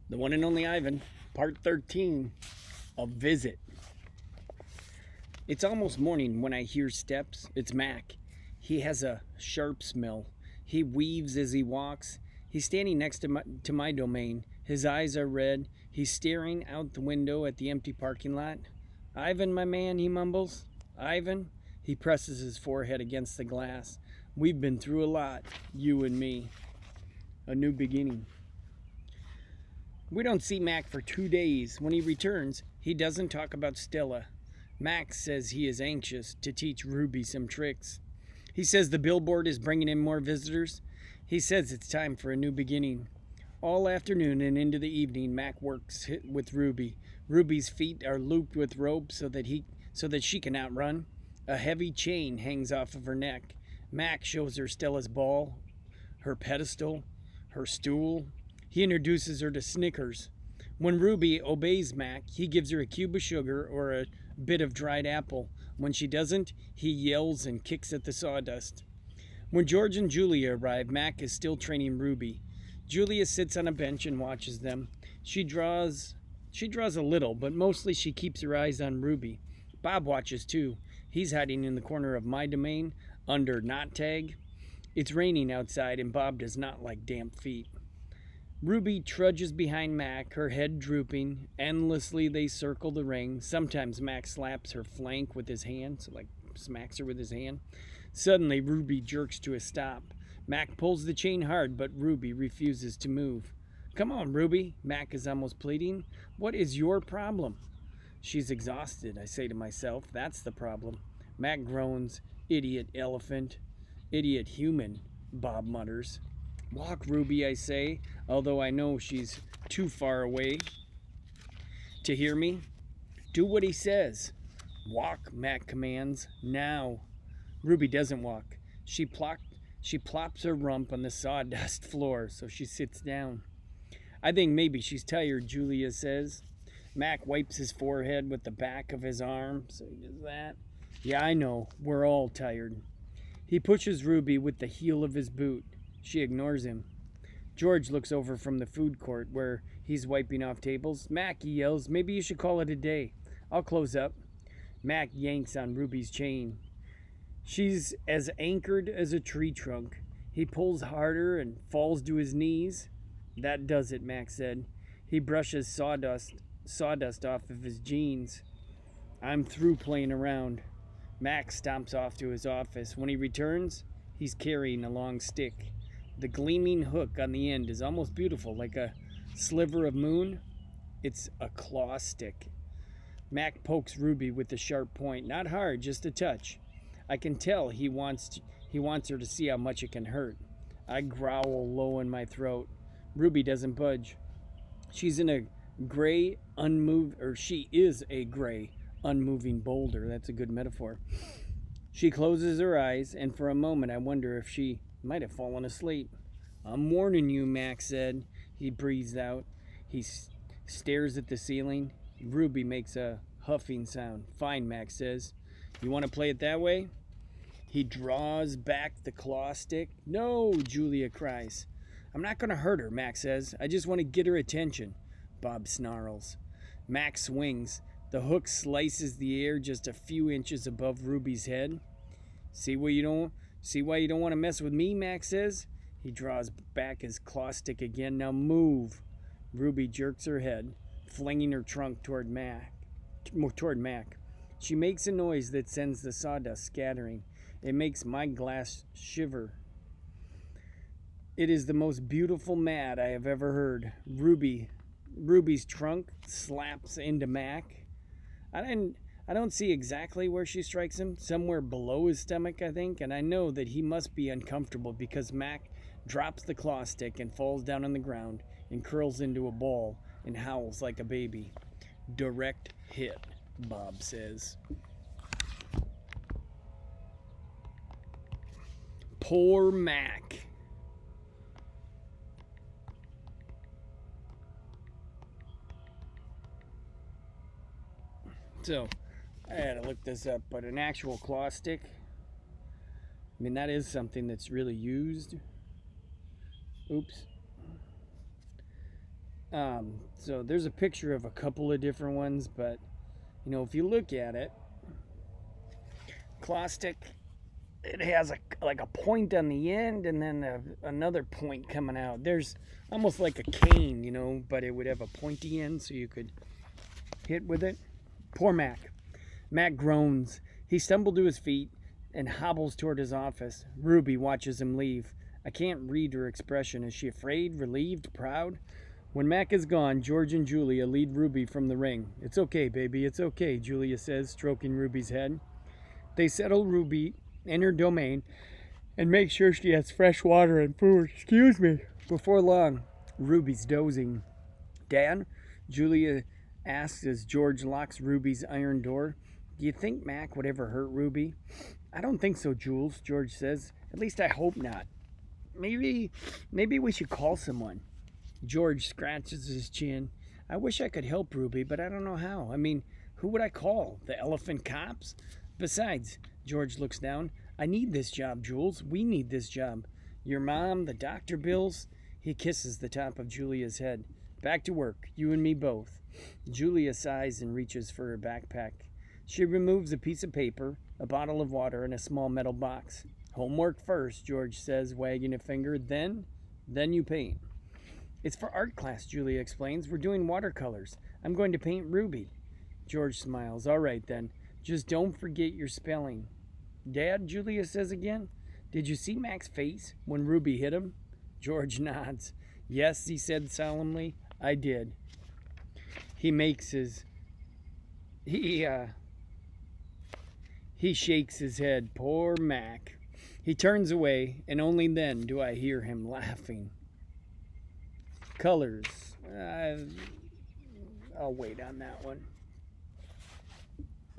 The one and only Ivan, part 13, A Visit. It's almost morning when I hear steps. It's Mac. He has a sharp smell. He weaves as he walks. He's standing next to my domain. His eyes are red. He's staring out the window at the empty parking lot. Ivan, my man, he mumbles. Ivan? He presses his forehead against the glass. We've been through a lot, you and me. A new beginning. We don't see Mac for 2 days. When he returns, he doesn't talk about Stella. Mac says he is anxious to teach Ruby some tricks. He says the billboard is bringing in more visitors. He says it's time for a new beginning. All afternoon and into the evening, Mac works with Ruby. Ruby's feet are looped with rope so that she can outrun. A heavy chain hangs off of her neck. Mac shows her Stella's ball, her pedestal, her stool. He introduces her to Snickers. When Ruby obeys Mac, he gives her a cube of sugar or a bit of dried apple. When she doesn't, he yells and kicks at the sawdust. When George and Julia arrive, Mac is still training Ruby. Julia sits on a bench and watches them. She draws a little, but mostly she keeps her eyes on Ruby. Bob watches too. He's hiding in the corner of my domain, under not tag. It's raining outside and Bob does not like damp feet. Ruby trudges behind Mac, her head drooping. Endlessly they circle the ring. Sometimes Mac slaps her flank with his hand, smacks her with his hand. Suddenly Ruby jerks to a stop. Mac pulls the chain hard, but Ruby refuses to move. Come on, Ruby, Mac is almost pleading. What is your problem? She's exhausted, I say to myself. That's the problem. Mac groans. Idiot elephant. Idiot human, Bob mutters. Walk, Ruby, I say, although I know she's too far away to hear me. Do what he says. Walk, Mac commands. Now. Ruby doesn't walk. She plops her rump on the sawdust floor, so she sits down. I think maybe she's tired, Julia says. Mac wipes his forehead with the back of his arm, so he does that. Yeah, I know. We're all tired. He pushes Ruby with the heel of his boot. She ignores him. George looks over from the food court where he's wiping off tables. Mac, he yells, maybe you should call it a day. I'll close up. Mac yanks on Ruby's chain. She's as anchored as a tree trunk. He pulls harder and falls to his knees. That does it, Mac said. He brushes sawdust off of his jeans. I'm through playing around. Mac stomps off to his office. When he returns, he's carrying a long stick. The gleaming hook on the end is almost beautiful, like a sliver of moon. It's a claw stick. Mac pokes Ruby with the sharp point. Not hard, just a touch. I can tell he wants her to see how much it can hurt. I growl low in my throat. Ruby doesn't budge. She is a gray, unmoving boulder. That's a good metaphor. She closes her eyes, and for a moment I wonder if she might have fallen asleep. I'm warning you, Mac said. He breathes out. He stares at the ceiling. Ruby makes a huffing sound. Fine, Mac says. You want to play it that way? He draws back the claw stick. No, Julia cries. I'm not going to hurt her, Mac says. I just want to get her attention. Bob snarls. Mac swings. The hook slices the air just a few inches above Ruby's head. See why you don't want to mess with me, Mac says. He draws back his claw stick again. Now move. Ruby jerks her head, flinging her trunk toward Mac. She makes a noise that sends the sawdust scattering. It makes my glass shiver. It is the most beautiful mad I have ever heard. Ruby's trunk slaps into Mac. I don't see exactly where she strikes him, somewhere below his stomach, I think, and I know that he must be uncomfortable because Mac drops the claw stick and falls down on the ground and curls into a ball and howls like a baby. Direct hit, Bob says. Poor Mac. So, I had to look this up, but an actual claw stick, I mean, that is something that's really used. Oops. So there's a picture of a couple of different ones, but if you look at it, claw stick, it has like a point on the end and then another point coming out. There's almost like a cane, but it would have a pointy end so you could hit with it. Poor Mac. Mac groans. He stumbled to his feet and hobbles toward his office. Ruby watches him leave. I can't read her expression. Is she afraid, relieved, proud? When Mac is gone, George and Julia lead Ruby from the ring. It's okay, baby, it's okay, Julia says, stroking Ruby's head. They settle Ruby in her domain and make sure she has fresh water and food. Excuse me. Before long, Ruby's dozing. Dad? Julia asks as George locks Ruby's iron door. Do you think Mac would ever hurt Ruby? I don't think so, Jules, George says. At least I hope not. Maybe we should call someone. George scratches his chin. I wish I could help Ruby, but I don't know how. I mean, who would I call? The elephant cops? Besides, George looks down. I need this job, Jules. We need this job. Your mom, the doctor bills. He kisses the top of Julia's head. Back to work, you and me both. Julia sighs and reaches for her backpack. She removes a piece of paper, a bottle of water, and a small metal box. Homework first, George says, wagging a finger. Then you paint. It's for art class, Julia explains. We're doing watercolors. I'm going to paint Ruby. George smiles. All right, then. Just don't forget your spelling. Dad, Julia says again. Did you see Mac's face when Ruby hit him? George nods. Yes, he said solemnly. I did. He shakes his head. Poor Mac. He turns away, and only then do I hear him laughing. Colors. I'll wait on that one.